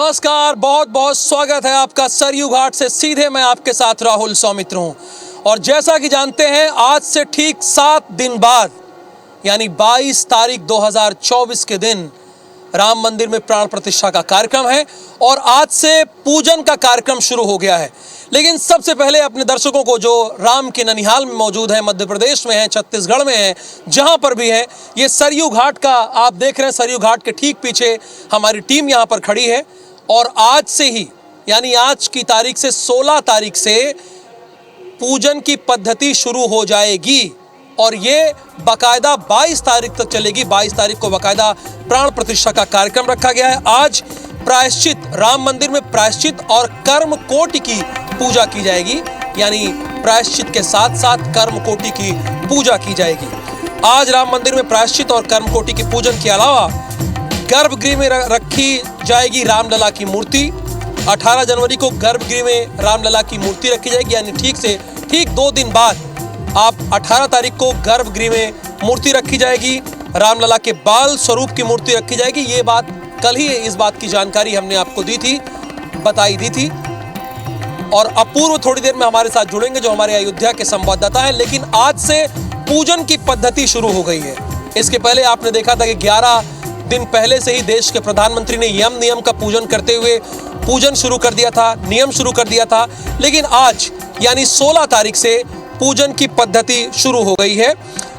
नमस्कार, बहुत बहुत स्वागत है आपका सरयू घाट से सीधे। मैं आपके साथ राहुल सौमित्र हूं और जैसा कि जानते हैं आज से ठीक 7 दिन बाद यानी 22 तारीख 2024 के दिन राम मंदिर में प्राण प्रतिष्ठा का कार्यक्रम है और आज से पूजन का कार्यक्रम शुरू हो गया है। लेकिन सबसे पहले अपने दर्शकों को जो राम के ननिहाल में मौजूद है, मध्य प्रदेश में है, छत्तीसगढ़ में है, जहां पर भी है, ये सरयू घाट का आप देख रहे हैं। सरयू घाट के ठीक पीछे हमारी टीम यहां पर खड़ी है और आज से ही यानी आज की तारीख से 16 तारीख से पूजन की पद्धति शुरू हो जाएगी और ये बाकायदा 22 तारीख तक चलेगी। 22 तारीख को बाकायदा प्राण प्रतिष्ठा का कार्यक्रम रखा गया है। आज प्रायश्चित, राम मंदिर में प्रायश्चित और कर्म कोटि की पूजा की जाएगी, यानी प्रायश्चित के साथ साथ कर्म कोटि की पूजा की जाएगी। आज राम मंदिर में प्रायश्चित और कर्म कोटि की पूजन के अलावा गर्भगृह में रखी जाएगी रामलला की मूर्ति। 18 जनवरी को गर्भगृह में रामलला की मूर्ति रखी जाएगी, यानी ठीक 2 दिन बाद आप 18 तारीख को गर्भगृह में मूर्ति रखी जाएगी। रामलला के बाल स्वरूप की मूर्ति रखी जाएगी। ये बात कल ही इस बात की जानकारी हमने आपको बताई दी थी और अपूर्व थोड़ी देर में हमारे साथ जुड़ेंगे जो हमारे अयोध्या के संवाददाता हैं। लेकिन आज से पूजन की पद्धति शुरू हो गई है। इसके पहले आपने देखा था कि 11 दिन पहले से ही देश के प्रधानमंत्री ने यम नियम का पूजन करते हुए पूजन शुरू कर दिया था, नियम शुरू कर दिया था। लेकिन आज यानी 16 तारीख से पूजन की पद्धति शुरू हो गई है।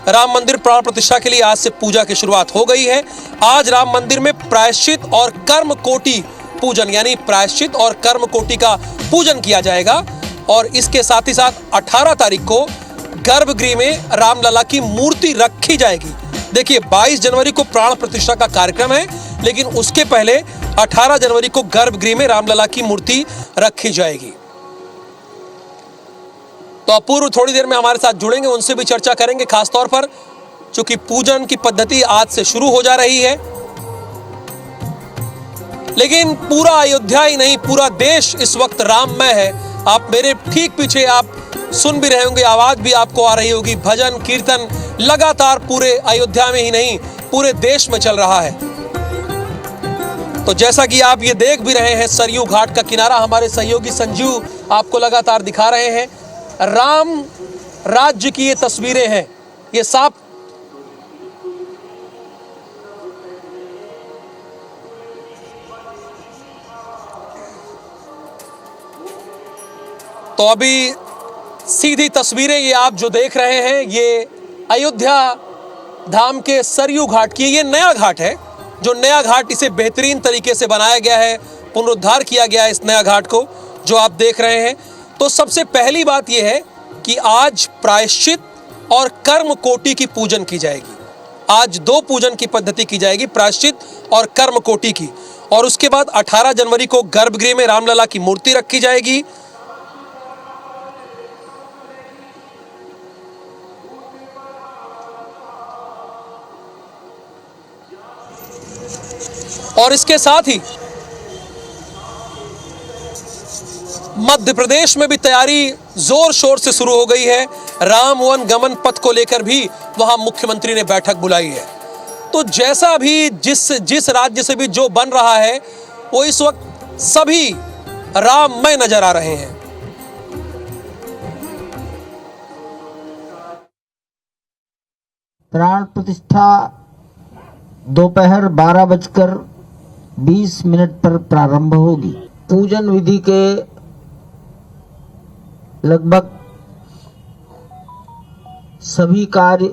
राम मंदिर प्राण प्रतिष्ठा के लिए आज से पूजा की शुरुआत हो गई है। आज राम मंदिर में प्रायश्चित और कर्म कोटि पूजन यानी प्रायश्चित और कर्म कोटि का पूजन किया जाएगा और इसके साथ ही साथ 18 तारीख को गर्भगृह में रामलला की मूर्ति रखी जाएगी। देखिए 22 जनवरी को प्राण प्रतिष्ठा का कार्यक्रम है, लेकिन उसके पहले 18 जनवरी को गर्भगृह में रामलला की मूर्ति रखी जाएगी। तो अपूर्व थोड़ी देर में हमारे साथ जुड़ेंगे, उनसे भी चर्चा करेंगे, खासतौर पर चूंकि पूजन की पद्धति आज से शुरू हो जा रही है। लेकिन पूरा अयोध्या ही नहीं, पूरा देश इस वक्त राममय है। आप मेरे ठीक पीछे आप सुन भी रहे होंगे, आवाज भी आपको आ रही होगी। भजन कीर्तन लगातार पूरे अयोध्या में ही नहीं पूरे देश में चल रहा है। तो जैसा कि आप ये देख भी रहे हैं, सरयू घाट का किनारा हमारे सहयोगी संजीव आपको लगातार दिखा रहे हैं। राम राज्य की ये तस्वीरें हैं, ये साफ तो अभी सीधी तस्वीरें ये आप जो देख रहे हैं, ये अयोध्या धाम के सरयू घाट की। ये नया घाट है, जो नया घाट इसे बेहतरीन तरीके से बनाया गया है, पुनरुद्धार किया गया है इस नया घाट को जो आप देख रहे हैं। तो सबसे पहली बात यह है कि आज प्रायश्चित और कर्म कोटि की पूजन की जाएगी। आज 2 पूजन की पद्धति की जाएगी, प्रायश्चित और कर्म कोटि की। और उसके बाद 18 जनवरी को गर्भगृह में रामलला की मूर्ति रखी जाएगी। और इसके साथ ही मध्य प्रदेश में भी तैयारी जोर शोर से शुरू हो गई है। राम वन गमन पथ को लेकर भी वहां मुख्यमंत्री ने बैठक बुलाई है। तो जैसा भी जिस राज्य से भी जो बन रहा है, वो इस वक्त सभी राममय नजर आ रहे हैं। प्राण प्रतिष्ठा दोपहर 12:20 पर प्रारंभ होगी। पूजन विधि के लगभग सभी कार्य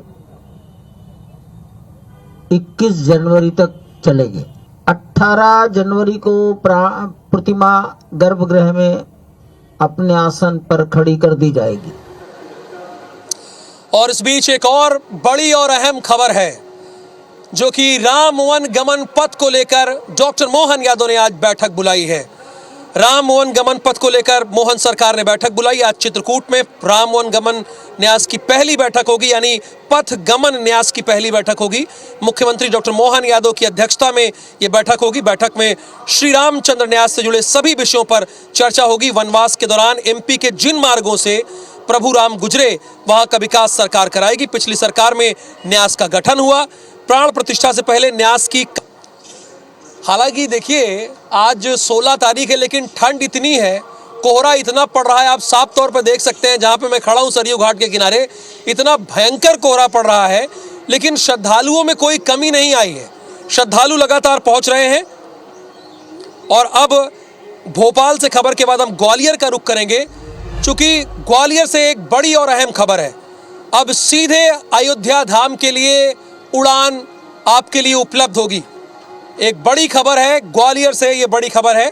21 जनवरी तक चलेंगे। 18 जनवरी को प्रतिमा गर्भगृह में अपने आसन पर खड़ी कर दी जाएगी। और इस बीच एक और बड़ी और अहम खबर है जो कि राम वन गमन पथ को लेकर डॉक्टर मोहन यादव ने आज बैठक बुलाई है। राम वन गमन पथ को लेकर मोहन सरकार ने बैठक बुलाई। आज चित्रकूट में राम वन गमन न्यास की पहली बैठक होगी, यानी पथ गमन न्यास की पहली बैठक होगी। मुख्यमंत्री डॉक्टर मोहन यादव की अध्यक्षता में यह बैठक होगी। बैठक में श्री रामचंद्र न्यास से जुड़े सभी विषयों पर चर्चा होगी। वनवास के दौरान एमपी के जिन मार्गों से प्रभु राम गुजरे, वहां का विकास सरकार कराएगी। पिछली सरकार में न्यास का गठन हुआ। प्राण प्रतिष्ठा से पहले न्यास की हालांकि देखिए आज 16 तारीख है लेकिन ठंड इतनी है, कोहरा इतना पड़ रहा है, आप साफ तौर पर देख सकते हैं जहां पे मैं खड़ा हूं सरयू घाट के किनारे, इतना भयंकर कोहरा पड़ रहा है, लेकिन श्रद्धालुओं में कोई कमी नहीं आई है। श्रद्धालु लगातार पहुंच रहे हैं। और अब भोपाल से खबर के बाद हम ग्वालियर का रुख करेंगे, चूंकि ग्वालियर से एक बड़ी और अहम खबर है। अब सीधे अयोध्या धाम के लिए उड़ान आपके लिए उपलब्ध होगी। एक बड़ी खबर है ग्वालियर से, ये बड़ी खबर है,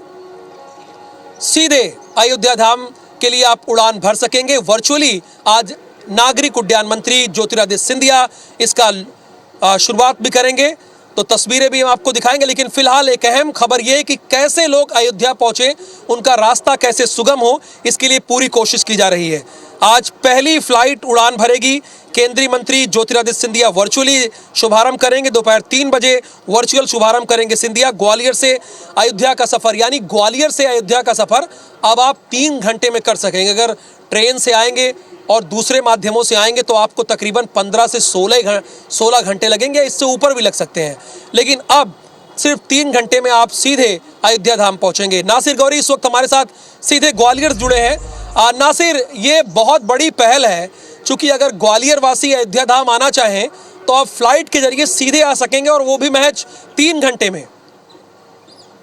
सीधे अयोध्या धाम के लिए आप उड़ान भर सकेंगे वर्चुअली। आज नागरिक उड्डयन मंत्री ज्योतिरादित्य सिंधिया इसका शुरुआत भी करेंगे, तो तस्वीरें भी हम आपको दिखाएंगे। लेकिन फिलहाल एक अहम खबर यह है कि कैसे लोग अयोध्या पहुंचे, उनका रास्ता कैसे सुगम हो, इसके लिए पूरी कोशिश की जा रही है। आज पहली फ्लाइट उड़ान भरेगी केंद्रीय मंत्री ज्योतिरादित्य सिंधिया, वर्चुअली शुभारंभ करेंगे। दोपहर 3 बजे वर्चुअल शुभारंभ करेंगे सिंधिया। ग्वालियर से अयोध्या का सफर, यानी ग्वालियर से अयोध्या का सफर अब आप 3 घंटे में कर सकेंगे। अगर ट्रेन से आएंगे और दूसरे माध्यमों से आएंगे तो आपको तकरीबन 15 से 16 घंटे लगेंगे, इससे ऊपर भी लग सकते हैं। लेकिन अब सिर्फ 3 घंटे में आप सीधे अयोध्या धाम पहुंचेंगे। नासिर गौरी इस वक्त हमारे साथ सीधे ग्वालियर जुड़े हैं। नासिर, ये बहुत बड़ी पहल है, चूंकि अगर ग्वालियर वासी अयोध्या धाम आना चाहें तो आप फ्लाइट के जरिए सीधे आ सकेंगे, और वो भी महज 3 घंटे में।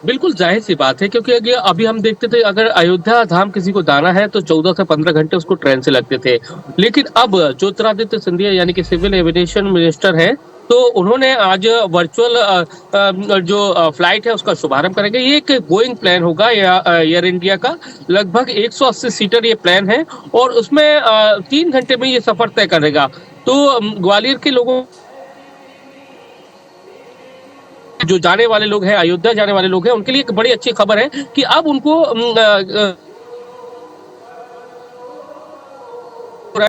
बिल्कुल जाहिर सी बात है, क्योंकि अभी हम देखते थे अगर अयोध्या धाम किसी को जाना है तो 14 से 15 घंटे उसको ट्रेन से लगते थे। लेकिन अब ज्योतिरादित्य सिंधिया यानी कि सिविल एविएशन मिनिस्टर हैं, तो उन्होंने आज वर्चुअल जो फ्लाइट है उसका शुभारंभ करेंगे। ये एक गोइंग प्लान होगा एयर इंडिया का, लगभग 180 सीटर ये प्लान है, और उसमें 3 घंटे में ये सफर तय करेगा। तो ग्वालियर के लोगों, जो जाने वाले लोग हैं, अयोध्या जाने वाले लोग हैं, उनके लिए एक बड़ी अच्छी खबर है कि अब उनको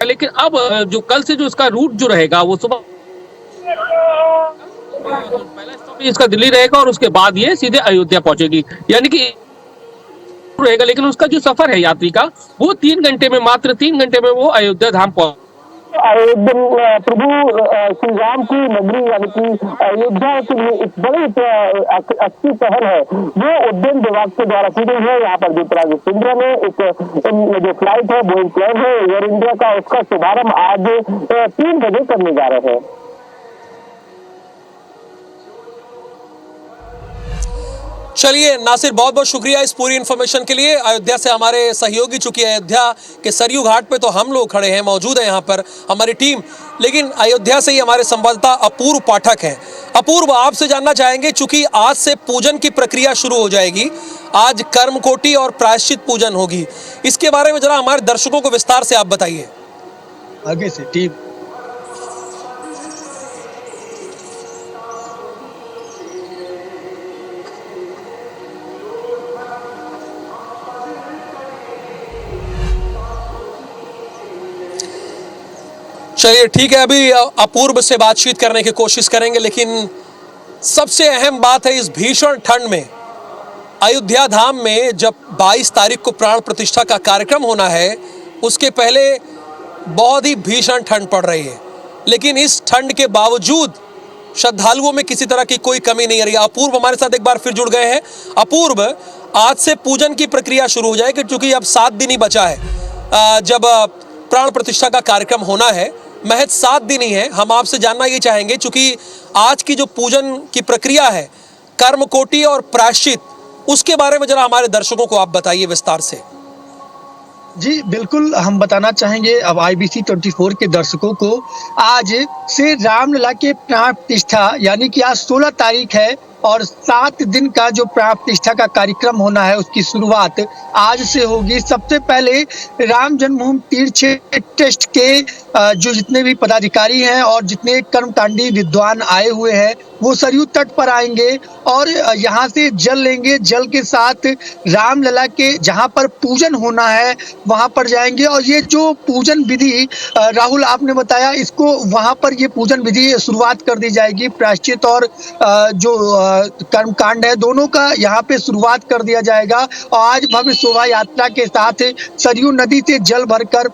लेकिन अब जो कल से जो इसका रूट जो रहेगा वो सुबह पहला स्टॉप इसका दिल्ली रहेगा और उसके बाद ये सीधे अयोध्या पहुंचेगी, यानी कि रहेगा। लेकिन उसका जो सफर है यात्री का वो 3 घंटे में, मात्र 3 घंटे में वो अयोध्या धाम पहुंच। प्रभु श्री राम की नगरी यानी कि अयोध्या के लिए एक बड़ी अच्छी पहल है वो उड्डयन विभाग के द्वारा की गई है। यहाँ पर ज्योतिरादित्य सिंधिया ने एक जो फ्लाइट है बोइंग प्लेन है एयर इंडिया का, उसका शुभारंभ आज 3 बजे करने जा रहे हैं। चलिए नासिर, बहुत बहुत शुक्रिया इस पूरी इन्फॉर्मेशन के लिए। अयोध्या से हमारे सहयोगी, चूंकि अयोध्या के सरयू घाट पे तो हम लोग खड़े हैं, मौजूद है यहाँ पर हमारी टीम, लेकिन अयोध्या से ही हमारे संवाददाता अपूर्व पाठक हैं। अपूर्व, आपसे जानना चाहेंगे, चूंकि आज से पूजन की प्रक्रिया शुरू हो जाएगी, आज कर्मकोटि और प्रायश्चित पूजन होगी, इसके बारे में जरा हमारे दर्शकों को विस्तार से आप बताइए। आगे से टीम चलिए ठीक है, अभी अपूर्व से बातचीत करने की कोशिश करेंगे, लेकिन सबसे अहम बात है इस भीषण ठंड में अयोध्या धाम में जब 22 तारीख को प्राण प्रतिष्ठा का कार्यक्रम होना है, उसके पहले बहुत ही भीषण ठंड पड़ रही है, लेकिन इस ठंड के बावजूद श्रद्धालुओं में किसी तरह की कोई कमी नहीं आ रही। अपूर्व हमारे साथ एक बार फिर जुड़ गए हैं। अपूर्व, आज से पूजन की प्रक्रिया शुरू हो जाएगी, क्योंकि अब 7 दिन ही बचा है जब प्राण प्रतिष्ठा का कार्यक्रम होना है, महज 7 दिन ही है। हम आपसे जानना ये चाहेंगे, चूंकि आज की जो पूजन की प्रक्रिया है, कर्मकोटि और प्रायश्चित, उसके बारे में जरा हमारे दर्शकों को आप बताइए विस्तार से। जी बिल्कुल, हम बताना चाहेंगे अब IBC 24 के दर्शकों को, आज से रामलला के प्राण प्रतिष्ठा यानी कि आज 16 तारीख है और 7 दिन का जो प्राण प्रतिष्ठा का कार्यक्रम होना है उसकी शुरुआत आज से होगी। सबसे पहले राम जन्मभूमि तीर्थ क्षेत्र ट्रस्ट के जो जितने भी पदाधिकारी हैं और जितने कर्मकांडी विद्वान आए हुए हैं वो सरयू तट पर आएंगे और यहाँ से जल लेंगे। जल के साथ रामलला के जहाँ पर पूजन होना है वहाँ पर जाएंगे, और ये जो पूजन विधि राहुल आपने बताया, इसको वहाँ पर ये पूजन विधि शुरुआत कर दी जाएगी। प्रायश्चित और जो कर्मकांड है, दोनों का यहाँ पे शुरुआत कर दिया जाएगा। और आज भव्य शोभा यात्रा के साथ सरयू नदी से जल भरकर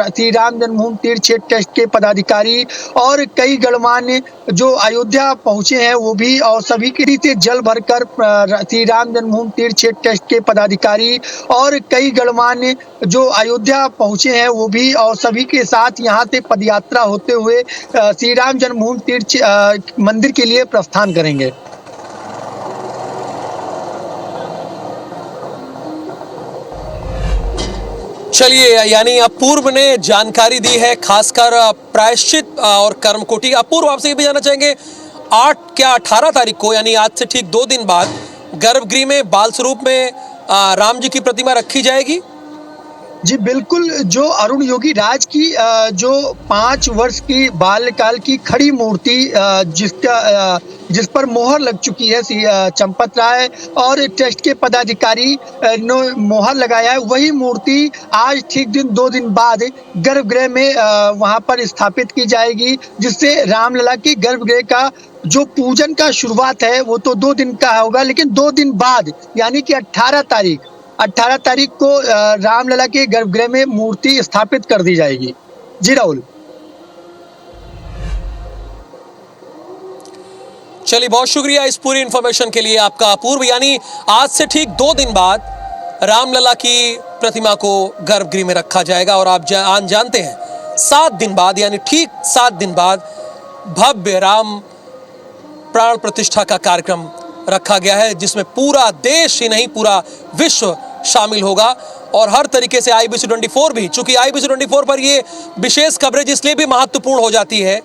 श्री राम जन्मभूमि तीर्थ क्षेत्र ट्रस्ट के पदाधिकारी और कई गणमान्य जो अयोध्या पहुंचे हैं वो भी, और सभी के से जल भरकर श्री राम जन्मभूमि तीर्थ क्षेत्र ट्रस्ट के पदाधिकारी और कई गणमान्य जो अयोध्या पहुंचे हैं वो भी, और सभी के साथ यहाँ से पदयात्रा होते हुए श्री राम जन्मभूमि तीर्थ मंदिर के लिए प्रस्थान करेंगे। चलिए, यानी अपूर्व ने जानकारी दी है, खासकर प्रायश्चित और कर्मकोटि। अपूर्व, आपसे ये भी जानना चाहेंगे, 18 तारीख को यानी आज से ठीक 2 दिन बाद गर्भगृह में बाल स्वरूप में राम जी की प्रतिमा रखी जाएगी। जी बिल्कुल, जो अरुण योगी राज की जो 5 वर्ष की बाल्यकाल की खड़ी मूर्ति जिस पर मोहर लग चुकी है चंपत राय और ट्रस्ट के पदाधिकारी ने मोहर लगाया है, वही मूर्ति आज ठीक 2 दिन बाद गर्भगृह में वहां पर स्थापित की जाएगी, जिससे रामलला की गर्भगृह का जो पूजन का शुरुआत है वो तो 2 दिन का होगा, लेकिन 2 दिन बाद यानी कि 18 तारीख को रामलला के गर्भगृह में मूर्ति स्थापित कर दी जाएगी। जी राहुल। चलिए, बहुत शुक्रिया इस पूरी इंफॉर्मेशन के लिए आपका अपूर्व। यानी आज से ठीक 2 दिन बाद रामलला की प्रतिमा को गर्भगृह में रखा जाएगा और आप जानते हैं 7 दिन बाद यानी ठीक 7 दिन बाद भव्य राम प्राण प्रतिष्ठा का कार्यक्रम रखा गया है, जिसमें पूरा देश ही नहीं पूरा विश्व शामिल होगा। और हर तरीके से IBC 24 भी, चूंकि IBC 24 पर ये विशेष कवरेज इसलिए भी महत्वपूर्ण हो जाती है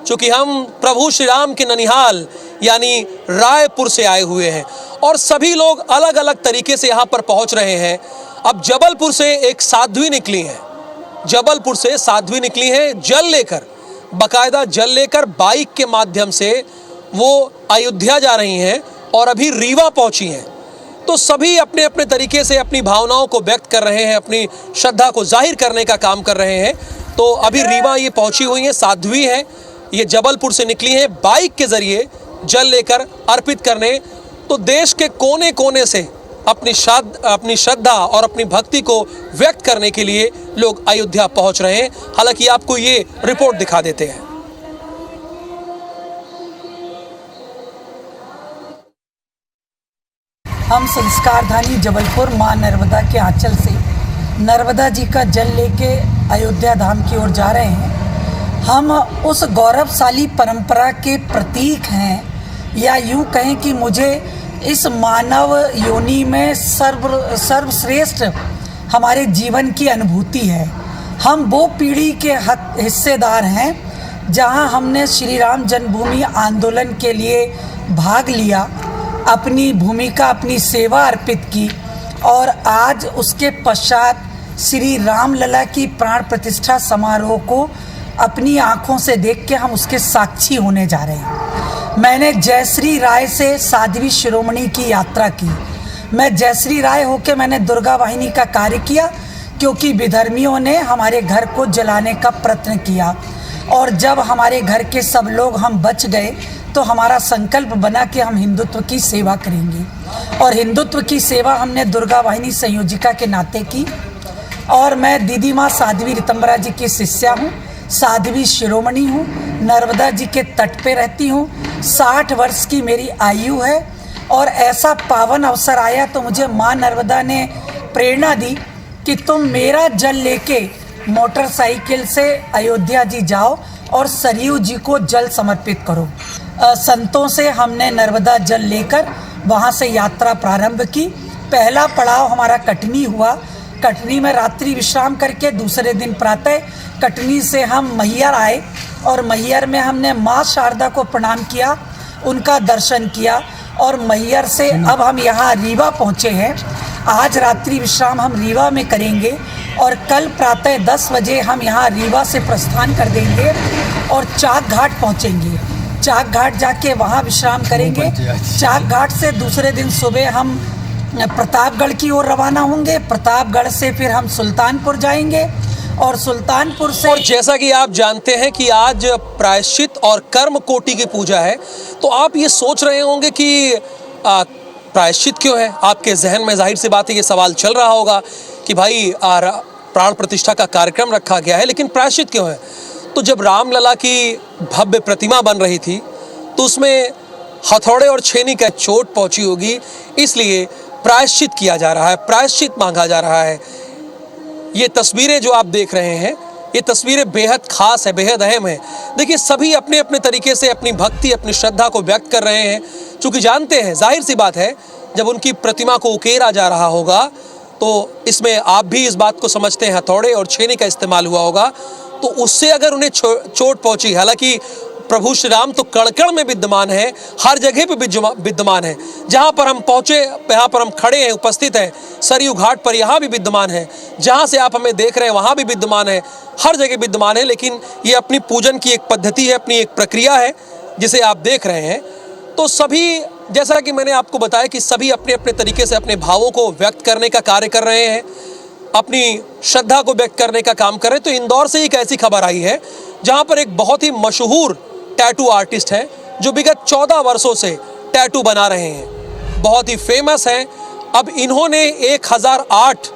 चूंकि हम प्रभु श्री राम के ननिहाल यानी रायपुर से आए हुए हैं और सभी लोग अलग अलग तरीके से यहाँ पर पहुँच रहे हैं। अब जबलपुर से एक साध्वी निकली है, जल लेकर, बाकायदा जल लेकर बाइक के माध्यम से वो अयोध्या जा रही हैं और अभी रीवा पहुंची हैं। तो सभी अपने अपने तरीके से अपनी भावनाओं को व्यक्त कर रहे हैं, अपनी श्रद्धा को जाहिर करने का काम कर रहे हैं। तो अभी रीवा ये पहुंची हुई हैं, साध्वी हैं, ये जबलपुर से निकली हैं बाइक के जरिए जल लेकर अर्पित करने। तो देश के कोने कोने से अपनी श्रद्धा और अपनी भक्ति को व्यक्त करने के लिए लोग अयोध्या पहुंच रहे हैं। हालांकि आपको ये रिपोर्ट दिखा देते हैं। हम संस्कारधानी जबलपुर मां नर्मदा के आंचल से नर्मदा जी का जल लेके अयोध्या धाम की ओर जा रहे हैं। हम उस गौरवशाली परंपरा के प्रतीक हैं, या यूं कहें कि मुझे इस मानव योनि में सर्वश्रेष्ठ हमारे जीवन की अनुभूति है। हम वो पीढ़ी के हिस्सेदार हैं जहां हमने श्री राम जन्मभूमि आंदोलन के लिए भाग लिया, अपनी भूमिका, अपनी सेवा अर्पित की और आज उसके पश्चात श्री रामलला की प्राण प्रतिष्ठा समारोह को अपनी आँखों से देख के हम उसके साक्षी होने जा रहे हैं। मैंने जयश्री राय से साध्वी शिरोमणि की यात्रा की। मैं जयश्री राय होके मैंने दुर्गा वाहिनी का कार्य किया, क्योंकि विधर्मियों ने हमारे घर को जलाने का प्रयत्न किया और जब हमारे घर के सब लोग हम बच गए तो हमारा संकल्प बना कि हम हिंदुत्व की सेवा करेंगे और हिंदुत्व की सेवा हमने दुर्गा वाहिनी संयोजिका के नाते की। और मैं दीदी माँ साध्वी ऋतंबरा जी की शिष्या हूँ, साध्वी शिरोमणि हूँ, नर्मदा जी के तट पे रहती हूँ। 60 वर्ष की मेरी आयु है और ऐसा पावन अवसर आया तो मुझे माँ नर्मदा ने प्रेरणा दी कि तुम मेरा जल लेके मोटरसाइकिल से अयोध्या जी जाओ और सरयू जी को जल समर्पित करो। संतों से हमने नर्मदा जल लेकर वहाँ से यात्रा प्रारंभ की। पहला पड़ाव हमारा कटनी हुआ। कटनी में रात्रि विश्राम करके दूसरे दिन प्रातः कटनी से हम मैहर आए और मैहर में हमने माँ शारदा को प्रणाम किया, उनका दर्शन किया और मैहर से अब हम यहाँ रीवा पहुँचे हैं। आज रात्रि विश्राम हम रीवा में करेंगे और कल प्रातः 10 बजे हम यहाँ रीवा से प्रस्थान कर देंगे और चाक घाट पहुँचेंगे। चाक घाट जाके वहाँ विश्राम करेंगे। चाक घाट से दूसरे दिन सुबह हम प्रतापगढ़ की ओर रवाना होंगे। प्रतापगढ़ से फिर हम सुल्तानपुर जाएंगे और सुल्तानपुर से। और जैसा कि आप जानते हैं कि आज प्रायश्चित और कर्म कोटि की पूजा है, तो आप ये सोच रहे होंगे कि प्रायश्चित क्यों है। आपके जहन में जाहिर सी बात है ये सवाल चल रहा होगा कि भाई प्राण प्रतिष्ठा का कार्यक्रम रखा गया है, लेकिन प्रायश्चित क्यों है। तो जब रामलला की भव्य प्रतिमा बन रही थी तो उसमें हथौड़े और छेनी का चोट पहुंची होगी, इसलिए प्रायश्चित किया जा रहा है, प्रायश्चित मांगा जा रहा है। ये तस्वीरें जो आप देख रहे हैं, ये तस्वीरें बेहद खास है, बेहद अहम है। देखिए, सभी अपने अपने तरीके से अपनी भक्ति, अपनी श्रद्धा को व्यक्त कर रहे हैं, क्योंकि जानते हैं, जाहिर सी बात है, जब उनकी प्रतिमा को उकेरा जा रहा होगा तो इसमें आप भी इस बात को समझते हैं हथौड़े और छेनी का इस्तेमाल हुआ होगा, तो उससे अगर उन्हें चोट पहुंची, हालांकि प्रभु श्री राम तो कण-कण में विद्यमान है, हर जगह पे विद्यमान है। जहाँ पर हम पहुँचे, यहाँ पर हम खड़े हैं, उपस्थित हैं, सरयू घाट पर यहाँ भी विद्यमान है, जहाँ से आप हमें देख रहे हैं वहाँ भी विद्यमान है, हर जगह विद्यमान है। लेकिन ये अपनी पूजन की एक पद्धति है, अपनी एक प्रक्रिया है जिसे आप देख रहे हैं। तो सभी, जैसा कि मैंने आपको बताया कि सभी अपने अपने तरीके से अपने भावों को व्यक्त करने का कार्य कर रहे हैं, अपनी श्रद्धा को व्यक्त करने का काम कर रहे हैं। तो इंदौर से एक ऐसी खबर आई है जहाँ पर एक बहुत ही मशहूर टैटू आर्टिस्ट हैं जो विगत 14 वर्षों से टैटू बना रहे हैं, बहुत ही फेमस हैं। अब इन्होंने 1008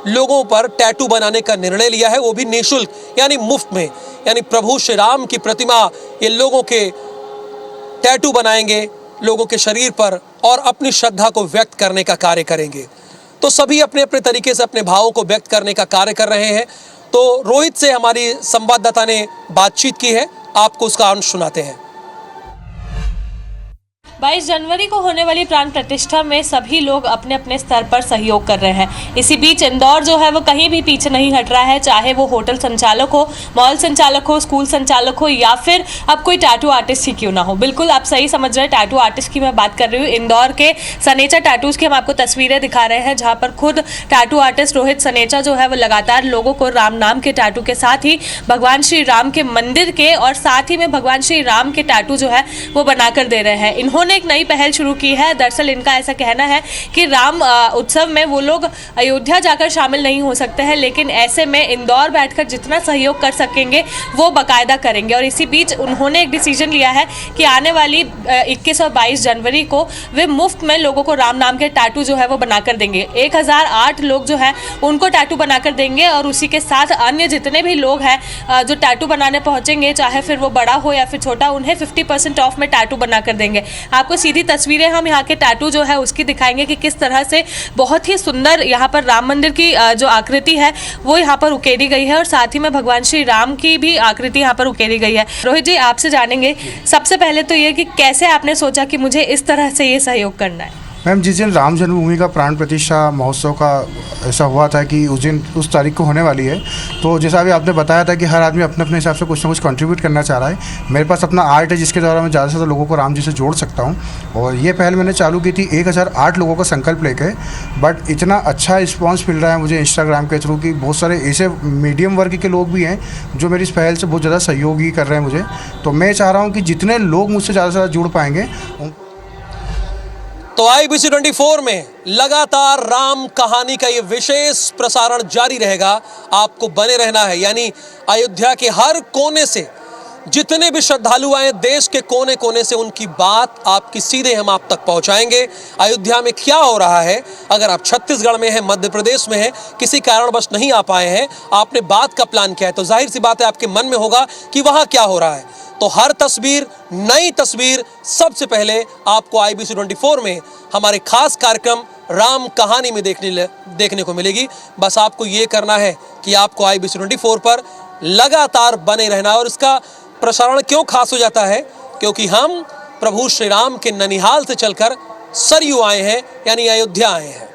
लोगों पर टैटू बनाने का निर्णय लिया है, वो भी निःशुल्क, यानी मुफ्त में। यानी प्रभु श्री राम की प्रतिमा ये लोगों के टैटू बनाएंगे लोगों के शरीर पर और अपनी श्रद्धा को व्यक्त करने का कार्य करेंगे। तो सभी अपने अपने तरीके से अपने भावों को व्यक्त करने का कार्य कर रहे हैं। तो रोहित से हमारी संवाददाता ने बातचीत की है, आपको उसका अंश सुनाते हैं। 22 जनवरी को होने वाली प्राण प्रतिष्ठा में सभी लोग अपने अपने स्तर पर सहयोग कर रहे हैं। इसी बीच इंदौर जो है वो कहीं भी पीछे नहीं हट रहा है, चाहे वो होटल संचालक हो, मॉल संचालक हो, स्कूल संचालक हो या फिर अब कोई टैटू आर्टिस्ट ही क्यों ना हो। बिल्कुल आप सही समझ रहे हैं, टैटू आर्टिस्ट की मैं बात कर रही हूँ। इंदौर के सनेचा टैटूज की हम आपको तस्वीरें दिखा रहे हैं, जहाँ पर खुद टैटू आर्टिस्ट रोहित सनेचा जो है वो लगातार लोगों को राम नाम के टैटू के साथ ही भगवान श्री राम के मंदिर के और साथ ही में भगवान श्री राम के टैटू जो है वो बनाकर दे रहे हैं। इन्होंने एक नई पहल शुरू की है। दरअसल इनका ऐसा कहना है कि राम उत्सव में वो लोग अयोध्या जाकर शामिल नहीं हो सकते हैं, लेकिन ऐसे में इंदौर बैठकर जितना सहयोग कर सकेंगे वो बाकायदा करेंगे। और इसी बीच उन्होंने एक डिसीजन लिया है कि आने वाली 21 और 22 जनवरी को वे मुफ्त में लोगों को राम नाम के टैटू जो है वो बनाकर देंगे। 1008 लोग जो है उनको टैटू बनाकर देंगे और उसी के साथ अन्य जितने भी लोग हैं जो टैटू बनाने पहुंचेंगे, चाहे फिर वो बड़ा हो या फिर छोटा, उन्हें 50% ऑफ में टैटू बनाकर देंगे। आपको सीधी तस्वीरें हम यहाँ के टैटू जो है उसकी दिखाएंगे कि किस तरह से बहुत ही सुंदर यहाँ पर राम मंदिर की जो आकृति है वो यहाँ पर उकेरी गई है और साथ ही में भगवान श्री राम की भी आकृति यहाँ पर उकेरी गई है। रोहित जी, आपसे जानेंगे सबसे पहले तो ये कि कैसे आपने सोचा कि मुझे इस तरह से ये सहयोग करना है। मैम, जिस दिन राम जन्मभूमि का प्राण प्रतिष्ठा महोत्सव का ऐसा हुआ था कि उस दिन उस तारीख को होने वाली है, तो जैसा अभी आपने बताया था कि हर आदमी अपने अपने हिसाब से कुछ ना कुछ कंट्रीब्यूट करना चाह रहा है। मेरे पास अपना आर्ट है जिसके द्वारा मैं ज़्यादा से ज़्यादा लोगों को राम जी से जोड़ सकता हूँ और ये पहल मैंने चालू की थी 1008 लोगों का संकल्प लेके। बट इतना अच्छा रिस्पॉन्स मिल रहा है मुझे इंस्टाग्राम के थ्रू कि बहुत सारे ऐसे मीडियम वर्ग के लोग भी हैं जो मेरी इस पहल से बहुत ज़्यादा सहयोग ही कर रहे हैं मुझे। तो मैं चाह रहा हूँ कि जितने लोग मुझसे ज़्यादा से ज़्यादा जुड़ पाएंगे। तो IBC 24 में लगातार राम कहानी का ये विशेष प्रसारण जारी रहेगा, आपको बने रहना है। यानी अयोध्या के हर कोने से जितने भी श्रद्धालु आए, देश के कोने कोने से उनकी बात आपकी सीधे हम आप तक पहुंचाएंगे। अयोध्या में क्या हो रहा है, अगर आप छत्तीसगढ़ में हैं, मध्य प्रदेश में हैं, किसी कारणवश नहीं आ पाए हैं, आपने बात का प्लान किया है, तो जाहिर सी बात है आपके मन में होगा कि वहां क्या हो रहा है। तो हर तस्वीर, नई तस्वीर सबसे पहले आपको IBC 24 में हमारे खास कार्यक्रम राम कहानी में देखने को मिलेगी। बस आपको ये करना है कि आपको IBC 24 पर लगातार बने रहना है। और इसका प्रसारण क्यों खास हो जाता है, क्योंकि हम प्रभु श्री राम के ननिहाल से चलकर सरयू आए हैं, यानी अयोध्या आए हैं।